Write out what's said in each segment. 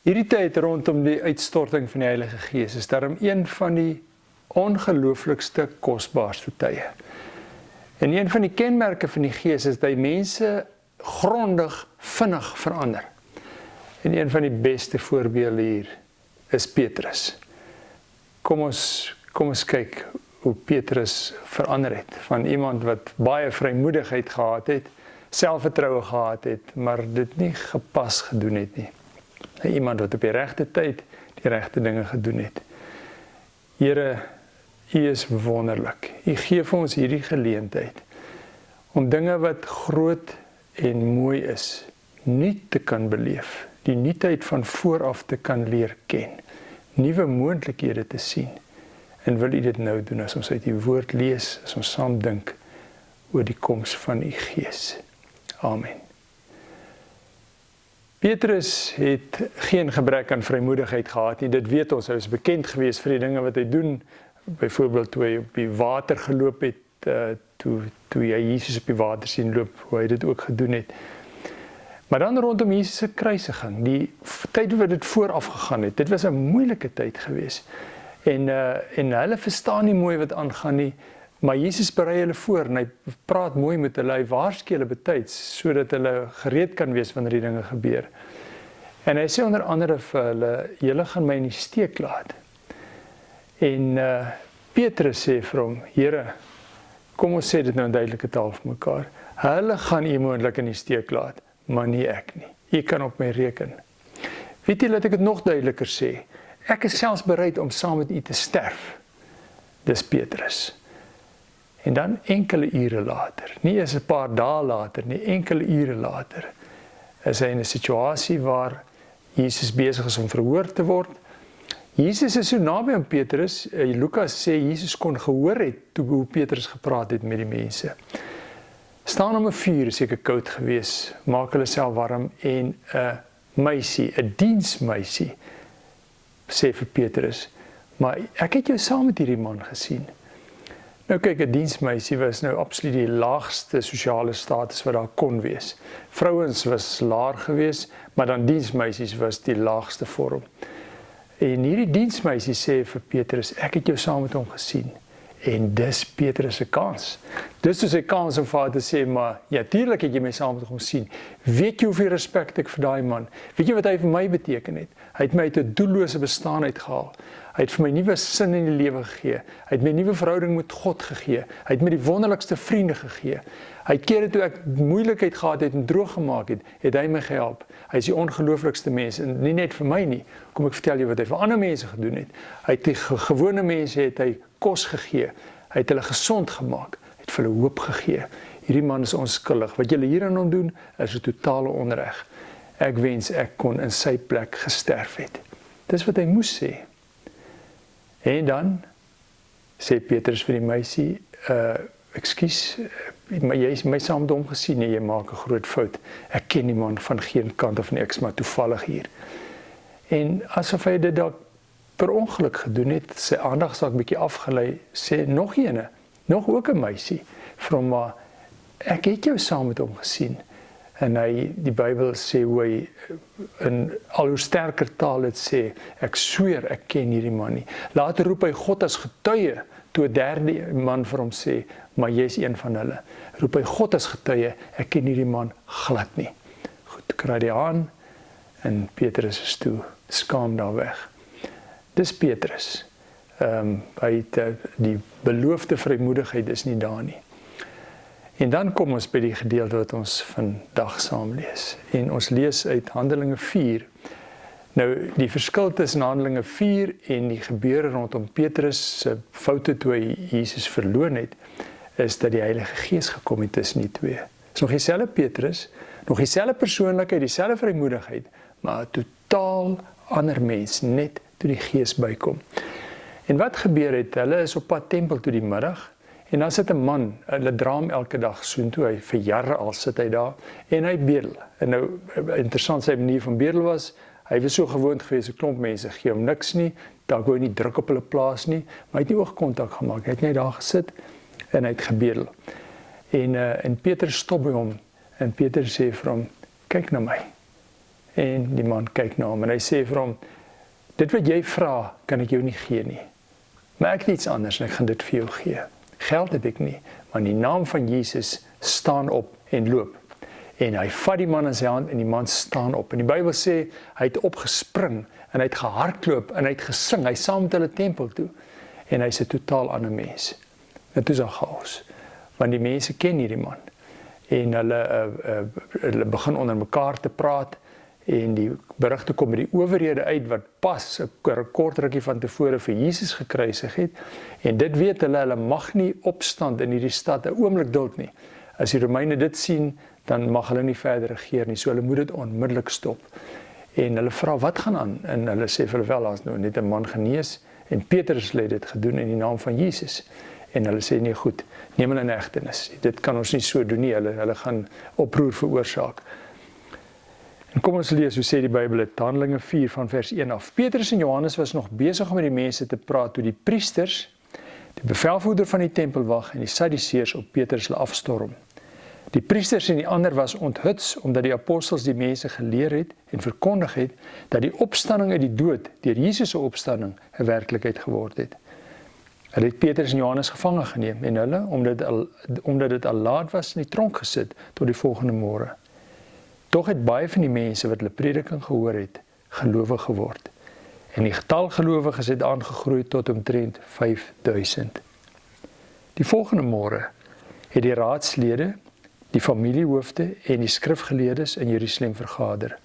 Hierdie tyd rondom die uitstorting van die Heilige Gees is daarom een van die ongelooflikste kosbaarste tye. En een van die kenmerke van die Gees is dat die mense grondig vinnig verander. En een van die beste voorbeelde hier is Petrus. Kom ons kyk hoe Petrus verander het, van iemand wat baie vrymoedigheid gehad het, selfvertroue gehad het, maar dit nie gepas gedoen het nie. Iemand wat op die regte tyd die regte dinge gedoen het. Here, U is wonderlik. U gee vir ons hierdie geleentheid om dinge wat groot en mooi is, nuut te kan beleef, die nuutheid van vooraf te kan leer ken, nuwe moontlikhede te sien. En wil U dit nou doen as ons uit die woord lees, as ons saam dink oor die koms van U Gees. Amen. Petrus het geen gebrek aan vrymoedigheid gehad nie, dit weet ons, hy was bekend geweest vir die dinge wat hy doen, byvoorbeeld toe hy op die water geloop het, toe hy Jesus op die water sien loop, hoe hy dit ook gedoen het. Maar dan rondom Jesus se kruisiging, die tyd wat dit vooraf gegaan het, dit was 'n moeilike tyd geweest. En hulle verstaan nie mooi wat aangaan nie, maar Jesus berei hulle voor en hy praat mooi met hulle, hy waarsku hulle betyds, sodat hulle gereed kan wees wanneer die dinge gebeur. En hy sê onder andere vir hulle, julle gaan my in die steek laat. En Petrus sê vir hom, Here, kom ons sê dit nou in duidelike taal vir mekaar, hulle gaan U moontlik in die steek laat, maar nie ek nie. U kan op my reken. Weet jy, laat ek dit nog duideliker sê, ek is selfs bereid om saam met U te sterf. Dis Petrus. En dan enkele ure later, nie eens 'n paar dae later nie, enkele ure later, is hy in 'n situasie waar Jesus besig is om verhoor te word. Jesus is so naby aan Petrus, Lukas sê Jesus kon gehoor het toe hoe Petrus gepraat het met die mense. Staan om 'n vuur, seker koud gewees, maak hulle self warm en 'n meisie, 'n diensmeisie, sê vir Petrus, maar ek het jou saam met hierdie man gesien. Nou kyk, 'n diensmeisie was nou absoluut die laagste sosiale status wat daar kon wees. Vrouens was laer gewees, maar dan diensmeisies was die laagste vorm. En hierdie diensmeisie sê vir Petrus, ek het jou saam met hom gesien. En dis Petrus se kans. Dis dus sy kans om vir haar te sê, maar ja, tuurlik het jy my saam met hom gesien. Weet jy hoeveel respek ek vir daai man? Weet jy wat hy vir my beteken het? Hy het my uit 'n doellose bestaan uitgehaal. Hy het vir my nuwe sin in die lewe gegee. Hy het my 'n nuwe verhouding met God gegee. Hy het my die wonderlikste vriende gegee. Hy het kere toe ek moeilikheid gehad het en droog gemaak het, het hy my gehelp. Hy is die ongelooflikste mens en nie net vir my nie. Kom ek vertel jou wat hy vir ander mense gedoen het. Hy het die gewone mense het hy kos gegee. Hy het hulle gesond gemaak. Hy het vir hulle hoop gegee. Hierdie man is onskuldig. Wat julle hier aan hom doen, is 'n totale onreg. Ek wens ek kon in sy plek gesterf het. Dis wat hy moes sê. En dan sê Petrus vir die meisie, ekskuus, maar jy is my saam met hom gesien en jy maak 'n groot fout. Ek ken die man van geen kant of nie, ek is maar toevallig hier. En asof hy dit dalk per ongeluk gedoen het, sy aandag is dalk 'n bietjie afgelei, sê nog ene, nog ook 'n meisie, vir hom, maar ek het jou saam met hom gesien. En die Bybel sê hoe hy in al hoe sterker taal het sê, ek sweer, ek ken hierdie man nie. Later roep hy God as getuie, toe 'n derde man vir hom sê, maar jy is een van hulle. Roep hy God as getuie, ek ken hierdie man glad nie. Goed, kry die aan, en Petrus is toe skaam daar weg. Dis Petrus. Hy het die beloofde vrymoedigheid is nie daar nie. En dan kom ons by die gedeelte wat ons vandag saam lees. En ons lees uit Handelinge 4. Nou, die verskil tussen Handelinge 4 en die gebeure rondom Petrus se foute toe hy Jesus verloon het, is dat die Heilige Gees gekom het tussen die twee. Is nog dieselfde Petrus, nog dieselfde persoonlikheid, dieselfde vrymoedigheid, maar 'n totaal ander mens, net toe die Gees bykom. En wat gebeur het? Hulle is op pad tempel toe die middag, en dan sit 'n man, hulle dra hom elke dag soontoe, hy vir jare al sit hy daar, en hy bedel. En nou, interessant sy manier van bedel was, hy was so gewoond gewees, 'n klomp mense gee hom niks nie, daar wou hy nie druk op hulle plaas nie, maar hy het nie oogkontak gemaak, hy het net daar gesit, en hy het gebedel. En Petrus stop by hom, en Petrus sê vir hom, kyk na my. En die man kyk na hom en hy sê vir hom, dit wat jy vra, kan ek jou nie gee nie. Maar ek het iets anders en ek gaan dit vir jou gee. Geld het ek nie, maar in die naam van Jesus staan op en loop. En hy vat die man in sy hand en die man staan op. En die Bybel sê, hy het opgespring en hy het gehardloop en hy het gesing, hy saam met hulle tempel toe. En hy's 'n totaal ander mens. En toe is daar chaos, want die mense ken hierdie man. En hulle begin onder mekaar te praat, en die berigte kom by die owerhede uit, wat pas 'n kort rukkie van tevore vir Jesus gekruisig het, en dit weet hulle mag nie opstand in hierdie stad 'n oomblik duld nie. As die Romeine dit sien, dan mag hulle nie verder regeer nie, so hulle moet dit onmiddellik stop. En hulle vra, wat gaan aan? En hulle sê vir hulle wel, as nou net 'n man genees, en Petrus het dit gedoen in die naam van Jesus. En hulle sê, nee goed, neem hulle in hegtenis. Dit kan ons nie so doen nie, hulle gaan oproer veroorsaak. En kom ons lees, hoe sê die Bybel dit, Handelinge 4 van vers 1 af. Petrus en Johannes was nog besig om met die mense te praat, toe die priesters, die bevelvoerder van die tempelwag en die Sadduseërs op Petrus hulle afstorm. Die priesters en die ander was onthuts, omdat die apostels die mense geleer het en verkondig het, dat die opstanding uit die dood, deur Jesus se opstanding, 'n werklikheid geword het. Hulle het Petrus en Johannes gevange geneem, en hulle, omdat dit al laat was, in die tronk gesit, tot die volgende môre. Tog het baie van die mense wat hulle prediking gehoor het, gelowig geword. En die getal gelowiges het aangegroei tot omtrent 5000. Die volgende môre het die raadslede, die familiehoofde en die skrifgeleerdes in Jerusalem vergader.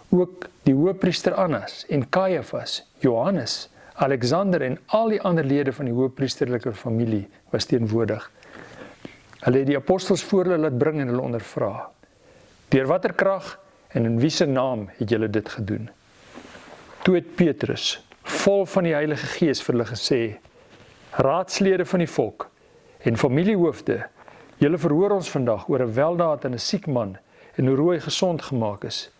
Ook die hoëpriester Annas en Kajafas, Johannes, Alexander en al die ander lede van die hoëpriesterlike familie was teenwoordig. Hulle het die apostels voor hulle laat bring en hulle ondervra. Deur watter krag en in wie se naam het julle dit gedoen? Toe het Petrus, vol van die Heilige Gees, vir hulle gesê, raadslede van die volk en familiehoofde, julle verhoor ons vandag oor 'n weldaad aan 'n siek man en hoe hy gesond gemaak is.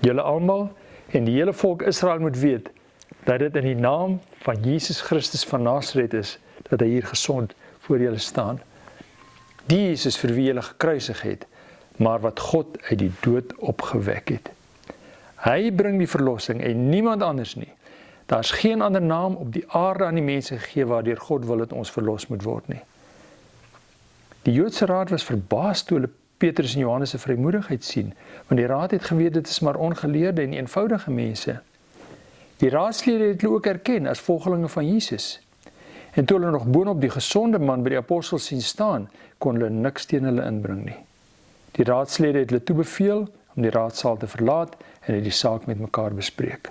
Julle almal en die hele volk Israel moet weet dat dit in die naam van Jesus Christus van Nasaret is, dat hy hier gesond voor julle staan. Die Jesus vir wie julle gekruisig het, maar wat God uit die dood opgewek het. Hy bring die verlossing en niemand anders nie. Daar's geen ander naam op die aarde aan die mense gegee waardeur God wil dat ons verlos moet word nie. Die Joodse raad was verbaas toe hulle Petrus en Johannes se vrymoedigheid sien, want die raad het geweet dit is maar ongeleerde en eenvoudige mense. Die raadslede het hulle ook erken as volgelinge van Jesus. En toe hulle nog boonop die gesonde man by die apostels sien staan, kon hulle niks teen hulle inbring nie. Die raadslede het hulle toebeveel om die raadsaal te verlaat en het die saak met mekaar bespreek.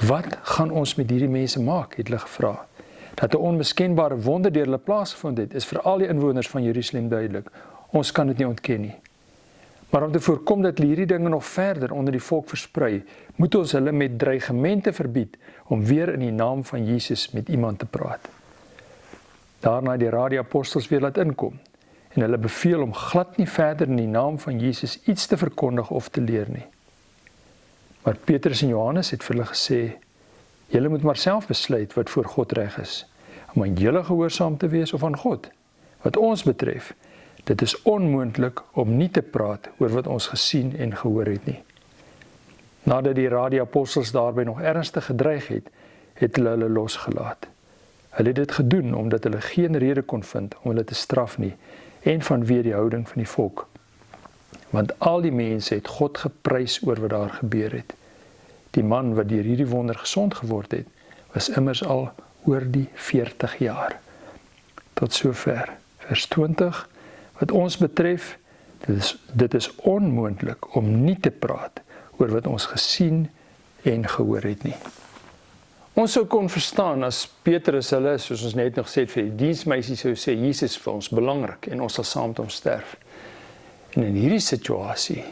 Wat gaan ons met hierdie mense maak, het hulle gevra. Dat 'n onmiskenbare wonder deur hulle plaasgevind het, is vir al die inwoners van Jerusalem duidelik. Ons kan dit nie ontken nie. Maar om te voorkom dat hierdie dinge nog verder onder die volk versprei, moet ons hulle met dreigemente verbied om weer in die naam van Jesus met iemand te praat. Daarna het die raad die apostels weer laat inkom en hulle beveel om glad nie verder in die naam van Jesus iets te verkondig of te leer nie. Maar Petrus en Johannes het vir hulle gesê, julle moet maar self besluit wat voor God reg is, om aan julle gehoorsaam te wees of aan God. Wat ons betref, dit is onmoontlik om nie te praat oor wat ons gesien en gehoor het nie. Nadat die raad die apostels daarby nog ernstig gedreig het, het hulle losgelaat. Hulle het dit gedoen omdat hulle geen rede kon vind om hulle te straf nie en vanweë die houding van die volk. Want al die mense het God geprys oor wat daar gebeur het. Die man wat deur hierdie wonder gesond geword het, was immers al oor die 40 jaar. Tot sover. Vers 20. Wat ons betref, dit is onmoontlik om nie te praat oor wat ons gesien en gehoor het nie. Ons sou kon verstaan as Petrus hulle, soos ons net nog sê, vir die diensmeisie sou sê, Jesus vir ons belangrik en ons sal saam met hom sterf. En in hierdie situasie,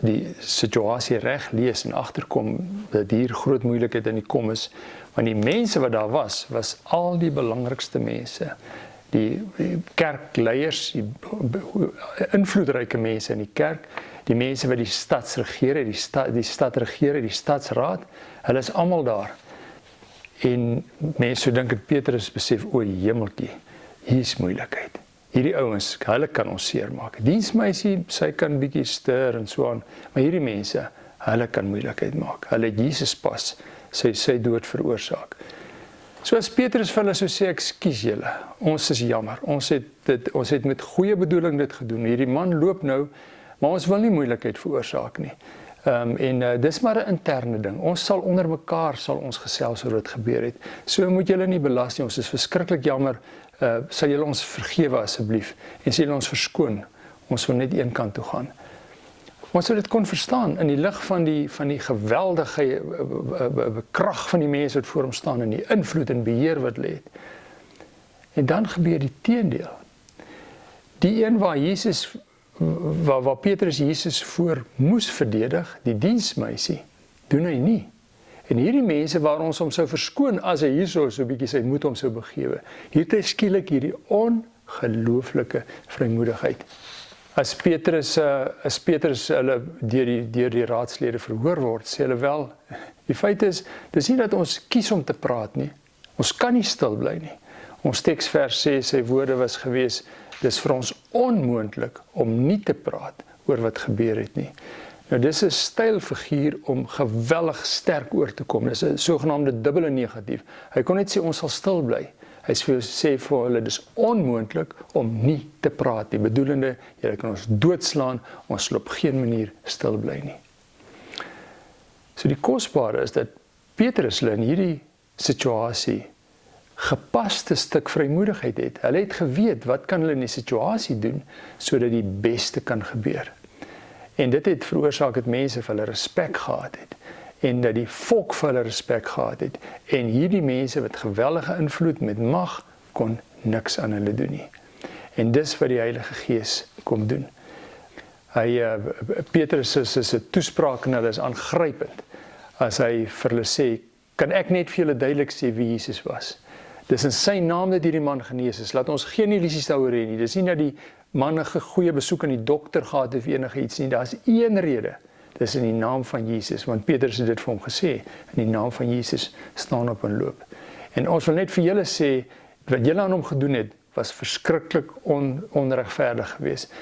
die situasie reg lees en agterkom dat hier groot moeilikheid in die kom is, want die mense wat daar was al die belangrikste mense. Die kerkleiers, die invloedryke mense in die kerk, die mense wat die stads regeer, die stad regeer, die stadsraad, hulle is almal daar. En mense so dink het Petrus besef, o hemeltjie, hier is moeilikheid. Hierdie ouens, hulle kan ons seermaak. Diensmeisie, sy kan bietjie stir en so aan, maar hierdie mense, hulle kan moeilikheid maak. Hulle het Jesus pas sy dood veroorsaak. So as Petrus vir hulle so sê, ekskuus julle, ons is jammer, ons het met goeie bedoeling dit gedoen, hierdie man loop nou, maar ons wil nie moeilikheid veroorsaak nie. Dis maar 'n interne ding, ons sal onder mekaar sal ons gesels oor wat gebeur het, so moet julle nie belas nie, ons is verskriklik jammer, sal julle ons vergewe asseblief, en sal julle ons verskoon, ons wil net een kant toe gaan. Ons sou dit kon verstaan in die lig van die geweldige krag van die mense wat voor hom staan en die invloed en beheer wat hulle het. En dan gebeur die teendeel. Die een waar Petrus Jesus voor moes verdedig, die diensmeisie, doen hy nie. En hierdie mense waar ons hom sou verskoon as hy hierso so 'n bietjie sy moed hom sou begewe, hier het hy skielik hierdie ongelooflike vrymoedigheid. As Petrus hulle deur die raadslede verhoor word, sê hulle wel, die feit is, dis nie dat ons kies om te praat nie. Ons kan nie stil bly nie. Ons teksvers sê, sy woorde was gewees, dis vir ons onmoontlik om nie te praat oor wat gebeur het nie. Nou dis 'n stylfiguur om geweldig sterk oor te kom. Dis 'n sogenaamde dubbele negatief. Hy kon net sê ons sal stil bly. Hy sê vir hulle, dis onmoontlik om nie te praat nie, bedoelende, julle kan ons doodslaan, ons sal op geen manier stil bly nie. So die kosbare is dat Petrus in hierdie situasie gepaste stuk vrymoedigheid het. Hulle het geweet, wat kan hulle in die situasie doen, sodat die beste kan gebeur. En dit het veroorsaak dat mense vir hulle respek gehad het. En dat die volk vir hulle respek gehad het. En hierdie mense wat geweldige invloed met mag, kon niks aan hulle doen nie. En dis wat die Heilige Gees kom doen. Petrus se toespraak en hulle is aangrypend. As hy vir hulle sê, kan ek net vir julle duidelik sê wie Jesus was. Dis in sy naam dat hierdie man genees is. Laat ons geen illusies daaroor hê nie. Dis nie dat die man 'n goeie besoek aan die dokter gehad het of enige iets nie. Daar's een rede. Dis in die naam van Jesus, want Petrus het dit vir hom gesê, in die naam van Jesus staan op en loop. En ons wil net vir julle sê, wat julle aan hom gedoen het, was verskriklik onregverdig geweest.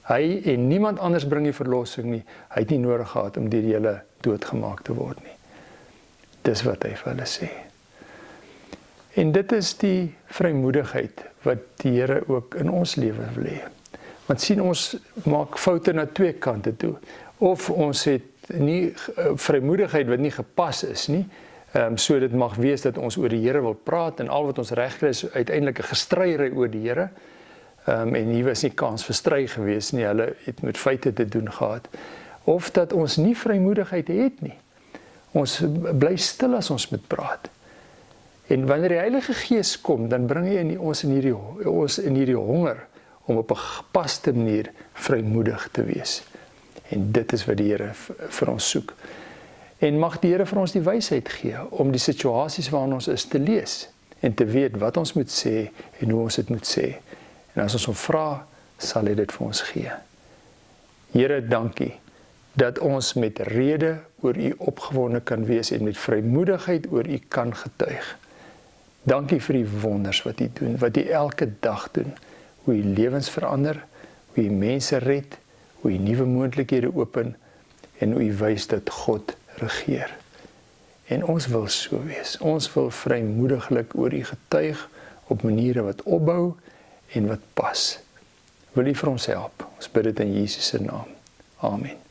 Hy en niemand anders bring die verlossing nie, hy het nie nodig gehad om deur julle doodgemaak te word nie. Dis wat hy vir hulle sê. En dit is die vrymoedigheid wat die Here ook in ons lewe wil hê. Want sien, ons maak foute na twee kante toe. Of ons het nie vrymoedigheid wat nie gepas is nie, so dit mag wees dat ons oor die Here wil praat en al wat ons reg kry is uiteindelik 'n gestryery oor die Here. En hier was nie kans vir stry gewees nie, hulle het met feite te doen gehad. Of dat ons nie vrymoedigheid het nie. Ons bly stil as ons moet praat. En wanneer die Heilige Gees kom, dan bring hy ons in hierdie honger om op 'n gepaste manier vrymoedig te wees. En dit is wat die Here vir ons soek. En mag die Here vir ons die wysheid gee om die situasies waarin ons is te lees en te weet wat ons moet sê en hoe ons dit moet sê. En as ons hom vra, sal hy dit vir ons gee. Here, dankie dat ons met rede oor U opgewonde kan wees en met vrymoedigheid oor U kan getuig. Dankie vir die wonders wat U doen, wat U elke dag doen, hoe U lewens verander, hoe U mense red, hoe U nuwe moontlikhede open en hoe U wys dat God regeer. En ons wil so wees. Ons wil vrymoediglik oor U getuig op maniere wat opbou en wat pas. Wil U vir ons help? Ons bid dit in Jesus se naam. Amen.